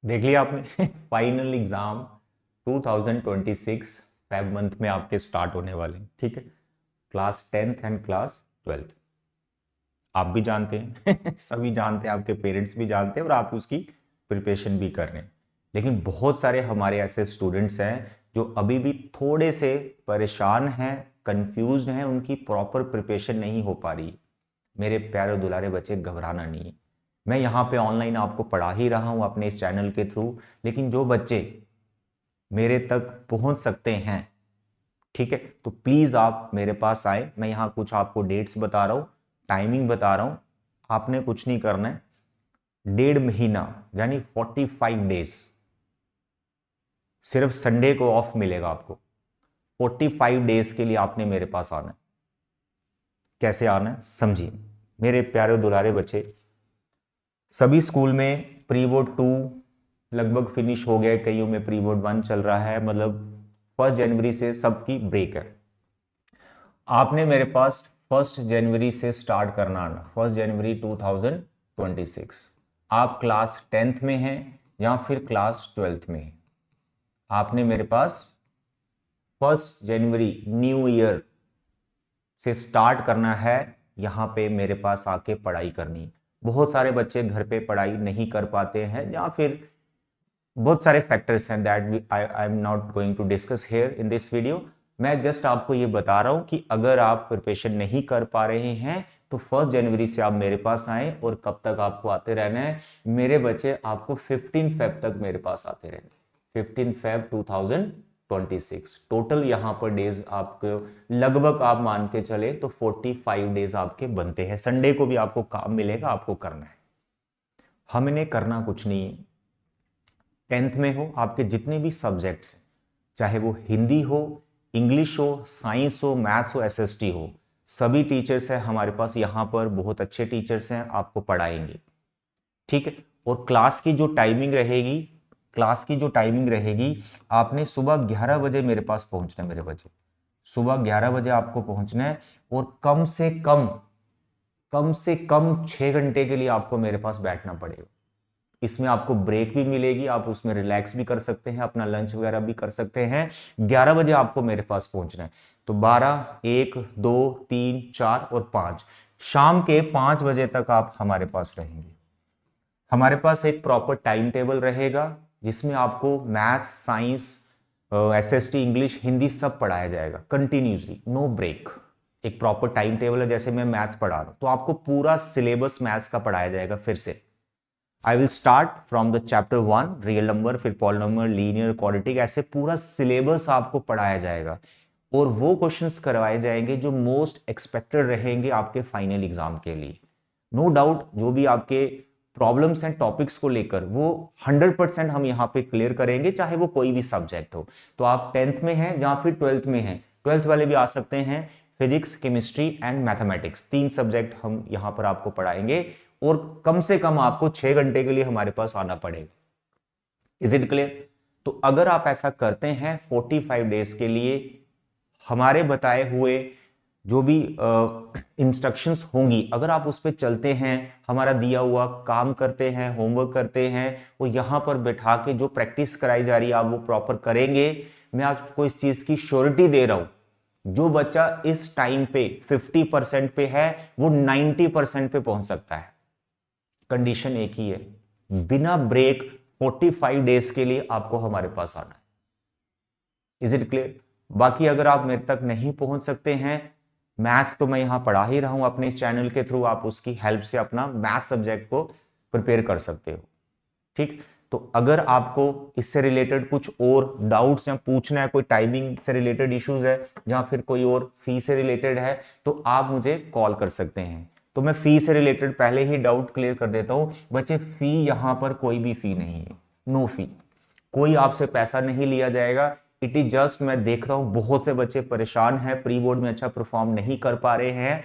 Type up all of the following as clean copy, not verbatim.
देख लिया आपने फाइनल एग्जाम 2026 फेब मंथ में आपके स्टार्ट होने वाले हैं। ठीक है, class 10th and class 12th। आप भी जानते हैं सभी जानते हैं, आपके पेरेंट्स भी जानते हैं और आप उसकी प्रिपरेशन भी कर रहे हैं। लेकिन बहुत सारे हमारे ऐसे स्टूडेंट्स हैं जो अभी भी थोड़े से परेशान हैं, कंफ्यूज हैं, उनकी प्रॉपर प्रिपरेशन नहीं हो पा रही। मेरे प्यारे दुलारे बच्चे, घबराना नहीं है। मैं यहाँ पे ऑनलाइन आपको पढ़ा ही रहा हूँ अपने इस चैनल के थ्रू, लेकिन जो बच्चे मेरे तक पहुंच सकते हैं, ठीक है, तो प्लीज आप मेरे पास आए। मैं यहाँ कुछ आपको डेट्स बता रहा हूं, टाइमिंग बता रहा हूं। आपने कुछ नहीं करना है। 1.5 महीना यानी 45 डेज, सिर्फ संडे को ऑफ मिलेगा आपको। 45 डेज के लिए आपने मेरे पास आना है। कैसे आना है समझिए मेरे प्यारे दुलारे बच्चे। सभी स्कूल में प्री बोर्ड 2 लगभग फिनिश हो गया, कईयों में प्री बोर्ड 1 चल रहा है, मतलब 1 जनवरी से सबकी ब्रेक है। आपने मेरे पास 1 जनवरी से स्टार्ट करना आना, 1 जनवरी 2026। आप क्लास 10th में हैं या फिर क्लास 12th में हैं, आपने मेरे पास 1 जनवरी न्यू ईयर से स्टार्ट करना है। यहां पे मेरे पास आके पढ़ाई करनी। बहुत सारे बच्चे घर पे पढ़ाई नहीं कर पाते हैं या फिर बहुत सारे फैक्टर्स हैं that I am not going to discuss here in this video. मैं जस्ट आपको ये बता रहा हूं कि अगर आप प्रिपरेशन नहीं कर पा रहे हैं तो 1 जनवरी से आप मेरे पास आए। और कब तक आपको आते रहना है मेरे बच्चे? आपको 15 फेब तक मेरे पास आते रहना। 15 फेब 2026 टोटल यहां पर डेज आपको लगभग आप मान के चले तो 45 डेज आपके बनते हैं। संडे को भी आपको काम मिलेगा, आपको करना है। हमने करना कुछ नहीं है। 10th में हो, आपके जितने भी सब्जेक्ट्स हैं, चाहे वो हिंदी हो, इंग्लिश हो, साइंस हो, मैथ्स हो, एसएसटी हो, सभी टीचर्स हैं हमारे पास यहाँ पर। बहुत अच्छे टीचर्स हैं, आपको पढ़ाएंगे। ठीक है। और क्लास की जो टाइमिंग रहेगी, क्लास की जो टाइमिंग रहेगी, आपने सुबह 11 बजे मेरे पास पहुंचना है मेरे बच्चे। सुबह 11 बजे आपको पहुंचना है। और कम से कम 6 घंटे के लिए आपको मेरे पास बैठना पड़ेगा। इसमें आपको ब्रेक भी मिलेगी, आप उसमें रिलैक्स भी कर सकते हैं, अपना लंच वगैरह भी कर सकते हैं। 11 बजे आपको मेरे पास पहुंचना है। तो 12, 1, 2, 3, 4 और 5, शाम के 5 बजे तक आप हमारे पास रहेंगे। हमारे पास एक प्रॉपर टाइम टेबल रहेगा जिसमें आपको maths, science, SST, English, Hindi सब पढ़ाया जाएगा कंटिन्यूसली, नो ब्रेक। एक प्रॉपर टाइम टेबल है। जैसे मैं मैथ्स पढ़ा रहा हूं तो आपको पूरा सिलेबस मैथ्स का पढ़ाया जाएगा फिर से। I will start from the chapter 1, real number, फिर पॉलिनोमियल, लीनियर, क्वाड्रेटिक, ऐसे पूरा सिलेबस आपको पढ़ाया जाएगा। और वो क्वेश्चंस करवाए जाएंगे जो मोस्ट एक्सपेक्टेड रहेंगे आपके फाइनल एग्जाम के लिए। नो डाउट जो भी आपके प्रॉब्लम्स हैं टॉपिक्स को लेकर, वो 100% हम यहाँ पे क्लियर करेंगे, चाहे वो कोई भी सब्जेक्ट हो। तो आप 10th में हैं या फिर 12th में हैं, 12th वाले भी आ सकते हैं। Physics, chemistry and mathematics, 3 subject हम यहाँ पर आपको पढ़ाएंगे। और कम से कम आपको 6 घंटे के लिए हमारे पास आना पड़ेगा। Is it clear? तो अगर आप ऐसा करते हैं 45 डेज के लिए, हमारे बताए हुए जो भी इंस्ट्रक्शंस होंगी, अगर आप उस पर चलते हैं, हमारा दिया हुआ काम करते हैं, होमवर्क करते हैं, वो यहां पर बैठा के जो प्रैक्टिस कराई जा रही है आप वो प्रॉपर करेंगे, मैं आपको इस चीज की श्योरिटी दे रहा हूं। जो बच्चा इस टाइम पे 50% पे है वो 90% पे पहुंच सकता है। कंडीशन एक ही है, बिना ब्रेक 45 डेज के लिए आपको हमारे पास आना है। Is it clear? बाकी अगर आप मेरे तक नहीं पहुंच सकते हैं, मैथ्स तो मैं यहां पढ़ा ही रहा हूं अपने इस चैनल के थ्रू, आप उसकी हेल्प से अपना मैथ सब्जेक्ट को प्रिपेयर कर सकते हो। ठीक। तो अगर आपको इससे रिलेटेड कुछ और डाउट्स या पूछना है, कोई टाइमिंग से रिलेटेड इश्यूज है या फिर कोई और फी से रिलेटेड है, तो आप मुझे कॉल कर सकते हैं। तो मैं फी से रिलेटेड पहले ही डाउट क्लियर कर देता हूं बच्चे। फी यहां पर कोई भी फी नहीं है, नो फी। कोई आपसे पैसा नहीं लिया जाएगा। इट इज जस्ट, मैं देख रहा हूं बहुत से बच्चे परेशान हैं, प्री बोर्ड में अच्छा परफॉर्म नहीं कर पा रहे हैं,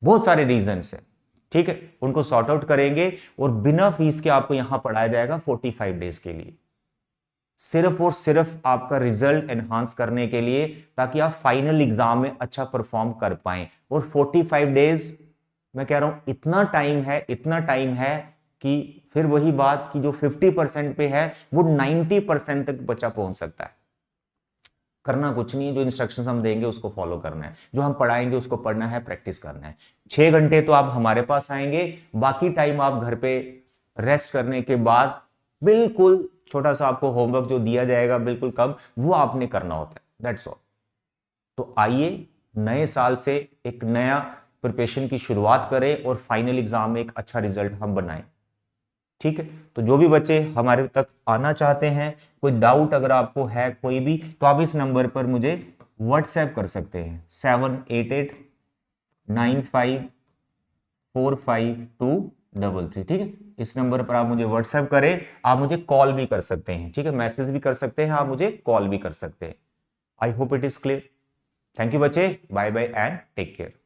बहुत सारे रीजंस हैं। ठीक है, उनको सॉर्ट आउट करेंगे और बिना फीस के आपको यहां पढ़ाया जाएगा 45 डेज के लिए, सिर्फ और सिर्फ आपका रिजल्ट एनहांस करने के लिए, ताकि आप फाइनल एग्जाम में अच्छा परफॉर्म कर पाए। और 45 डेज मैं कह रहा हूं इतना टाइम है, इतना टाइम है कि फिर वही बात कि जो 50% पे है वो 90% तक बच्चा पहुंच सकता है। करना कुछ नहीं है, जो इंस्ट्रक्शंस हम देंगे उसको फॉलो करना है, जो हम पढ़ाएंगे उसको पढ़ना है, प्रैक्टिस करना है। 6 घंटे तो आप हमारे पास आएंगे, बाकी टाइम आप घर पे रेस्ट करने के बाद बिल्कुल छोटा सा आपको होमवर्क जो दिया जाएगा बिल्कुल कम, वो आपने करना होता है, दैट्स ऑल। तो आइए नए साल से एक नया प्रिपरेशन की शुरुआत करें और फाइनल एग्जाम में एक अच्छा रिजल्ट हम बनाएं। ठीक है, तो जो भी बच्चे हमारे तक आना चाहते हैं, कोई डाउट अगर आपको है कोई भी, तो आप इस नंबर पर मुझे व्हाट्सएप कर सकते हैं 7889545233। ठीक है, इस नंबर पर आप मुझे व्हाट्सएप करें, आप मुझे कॉल भी कर सकते हैं। ठीक है, मैसेज भी कर सकते हैं, आप मुझे कॉल भी कर सकते हैं। I hope it is clear. Thank you बच्चे, bye bye and take care.